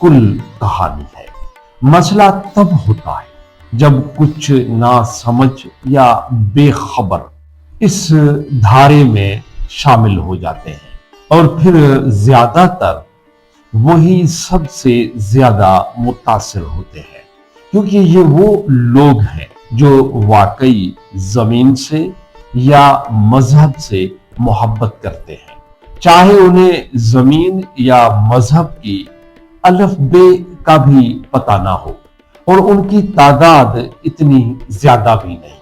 کل کہانی ہے۔ مسئلہ تب ہوتا ہے جب کچھ ناسمجھ یا بے خبر اس دھارے میں شامل ہو جاتے ہیں، اور پھر زیادہ تر وہی سب سے زیادہ متاثر ہوتے ہیں، کیونکہ یہ وہ لوگ ہیں جو واقعی زمین سے یا مذہب سے محبت کرتے ہیں، چاہے انہیں زمین یا مذہب کی الف بے کا بھی پتہ نہ ہو، اور ان کی تعداد اتنی زیادہ بھی نہیں،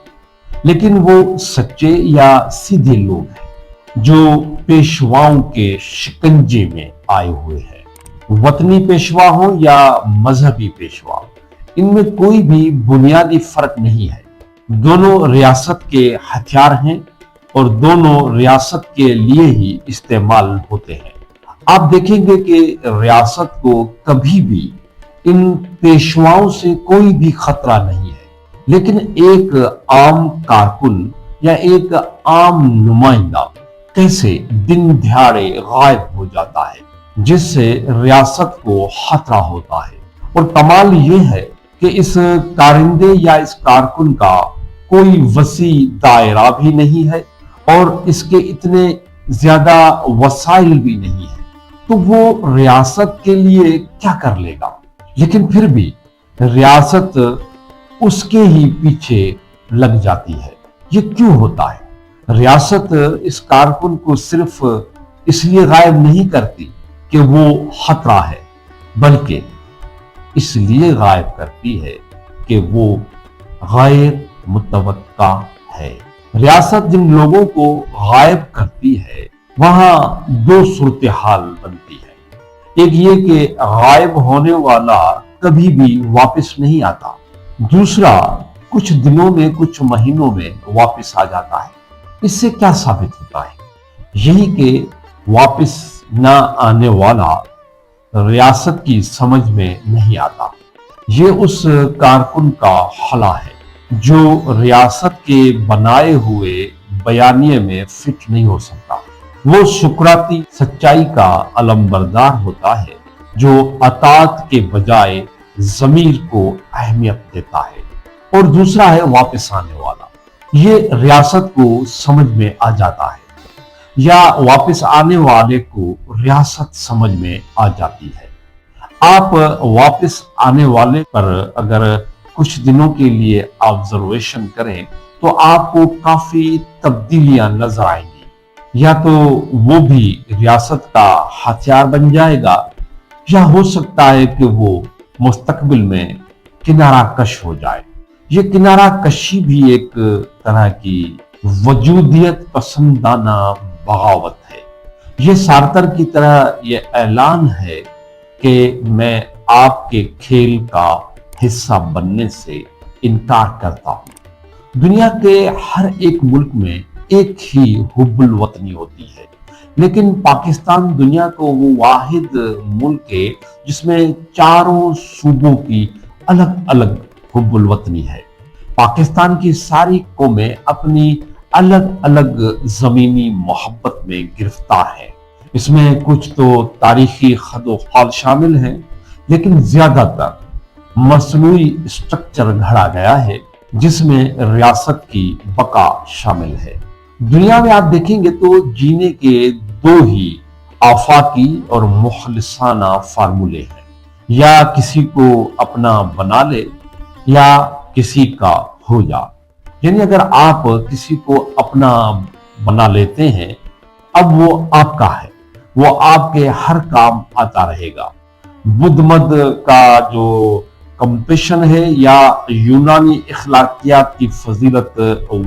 لیکن وہ سچے یا سیدھے لوگ ہیں جو پیشواؤں کے شکنجے میں آئے ہوئے ہیں۔ وطنی پیشوا ہو یا مذہبی پیشوا، ان میں کوئی بھی بنیادی فرق نہیں ہے۔ دونوں ریاست کے ہتھیار ہیں اور دونوں ریاست کے لیے ہی استعمال ہوتے ہیں۔ آپ دیکھیں گے کہ ریاست کو کبھی بھی ان پیشواؤں سے کوئی بھی خطرہ نہیں ہے، لیکن ایک عام کارکن یا ایک عام نمائندہ کیسے دن دہاڑے غائب ہو جاتا ہے، جس سے ریاست کو خطرہ ہوتا ہے۔ اور کمال یہ ہے کہ اس کارندے یا اس کارکن کا کوئی وسیع دائرہ بھی نہیں ہے اور اس کے اتنے زیادہ وسائل بھی نہیں ہے، تو وہ ریاست کے لیے کیا کر لے گا؟ لیکن پھر بھی ریاست اس کے ہی پیچھے لگ جاتی ہے۔ یہ کیوں ہوتا ہے؟ ریاست اس کارکن کو صرف اس لیے غائب نہیں کرتی کہ وہ خطرہ ہے، بلکہ اس لیے غائب کرتی ہے کہ وہ غیر متوقع ہے۔ ریاست جن لوگوں کو غائب کرتی ہے، وہاں دو صورتحال بنتی ہے۔ ایک یہ کہ غائب ہونے والا کبھی بھی واپس نہیں آتا، دوسرا کچھ دنوں میں کچھ مہینوں میں واپس آ جاتا ہے۔ اس سے کیا ثابت ہوتا ہے؟ یہی کہ واپس نہ آنے والا ریاست کی سمجھ میں نہیں آتا۔ یہ اس کارکن کا خلا ہے جو ریاست کے بنائے ہوئے بیانیے میں فٹ نہیں ہو سکتا۔ وہ سقراطی سچائی کا علمبردار ہوتا ہے جو اطاعت کے بجائے ضمیر کو اہمیت دیتا ہے، اور دوسرا ہے واپس آنے والا۔ یہ ریاست کو سمجھ میں آ جاتا ہے یا واپس آنے والے کو ریاست سمجھ میں آ جاتی ہے۔ آپ واپس آنے والے پر اگر کچھ دنوں کے لیے آبزرویشن کریں تو آپ کو کافی تبدیلیاں نظر آئیں گی۔ یا تو وہ بھی ریاست کا ہتھیار بن جائے گا، یا ہو سکتا ہے کہ وہ مستقبل میں کنارہ کش ہو جائے۔ یہ کنارہ کشی بھی ایک طرح کی وجودیت پسندانہ بغاوت ہے۔ یہ سارتر کی طرح یہ اعلان ہے کہ میں آپ کے کھیل کا حصہ بننے سے انکار کرتا ہوں۔ دنیا کے ہر ایک ملک میں ایک ہی حب الوطنی ہوتی ہے، لیکن پاکستان دنیا کو وہ واحد ملک ہے جس میں چاروں صوبوں کی الگ الگ حب الوطنی ہے۔ پاکستان کی ساری قومیں اپنی الگ الگ زمینی محبت میں گرفتار ہیں۔ اس میں کچھ تو تاریخی خد و خال شامل ہیں، لیکن زیادہ تر مصنوعی اسٹرکچر گھڑا گیا ہے جس میں ریاست کی بقا شامل ہے۔ دنیا میں آپ دیکھیں گے تو جینے کے دو ہی آفاقی اور مخلصانہ فارمولے ہیں، یا کسی کو اپنا بنا لے یا کسی کا ہو جا۔ یعنی اگر آپ کسی کو اپنا بنا لیتے ہیں، اب وہ آپ کا ہے، وہ آپ کے ہر کام آتا رہے گا۔ بدھ مت کا جو کمپیشن ہے یا یونانی اخلاقیات کی فضیلت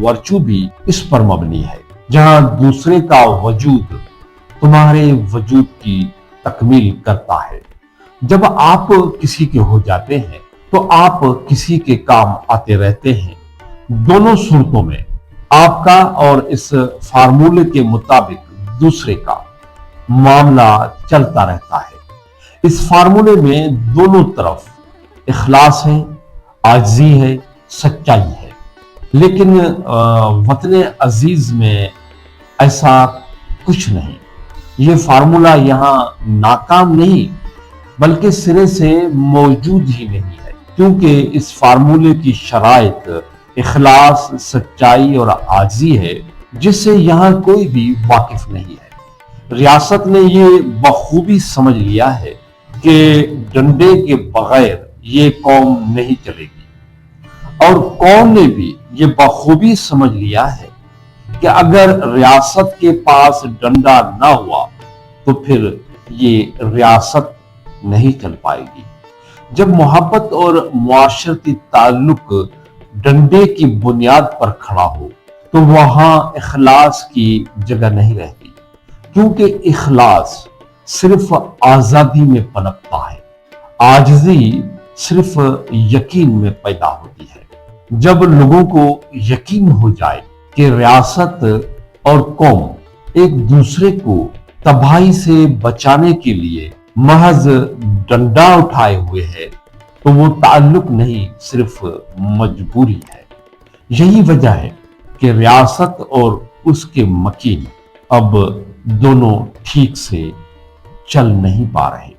ورچو بھی اس پر مبنی ہے، جہاں دوسرے کا وجود تمہارے وجود کی تکمیل کرتا ہے۔ جب آپ کسی کے ہو جاتے ہیں تو آپ کسی کے کام آتے رہتے ہیں۔ دونوں صورتوں میں آپ کا اور اس فارمولے کے مطابق دوسرے کا معاملہ چلتا رہتا ہے۔ اس فارمولے میں دونوں طرف اخلاص ہے، عاجزی ہے، سچائی ہے، لیکن وطن عزیز میں ایسا کچھ نہیں۔ یہ فارمولہ یہاں ناکام نہیں بلکہ سرے سے موجود ہی نہیں ہے، کیونکہ اس فارمولے کی شرائط اخلاص، سچائی اور عاجزی ہے، جس سے یہاں کوئی بھی واقف نہیں ہے۔ ریاست نے یہ بخوبی سمجھ لیا ہے کہ ڈنڈے کے بغیر یہ قوم نہیں چلے گی، اور قوم نے بھی یہ بخوبی سمجھ لیا ہے کہ اگر ریاست کے پاس ڈنڈا نہ ہوا تو پھر یہ ریاست نہیں چل پائے گی۔ جب محبت اور معاشرتی تعلق ڈنڈے کی بنیاد پر کھڑا ہو تو وہاں اخلاص کی جگہ نہیں رہتی، کیونکہ اخلاص صرف آزادی میں پنپتا ہے، عاجزی صرف یقین میں پیدا ہوتی ہے۔ جب لوگوں کو یقین ہو جائے کہ ریاست اور قوم ایک دوسرے کو تباہی سے بچانے کے لیے محض ڈنڈا اٹھائے ہوئے ہے تو وہ تعلق نہیں، صرف مجبوری ہے۔ یہی وجہ ہے کہ ریاست اور اس کے مکین اب دونوں ٹھیک سے چل نہیں پا رہے۔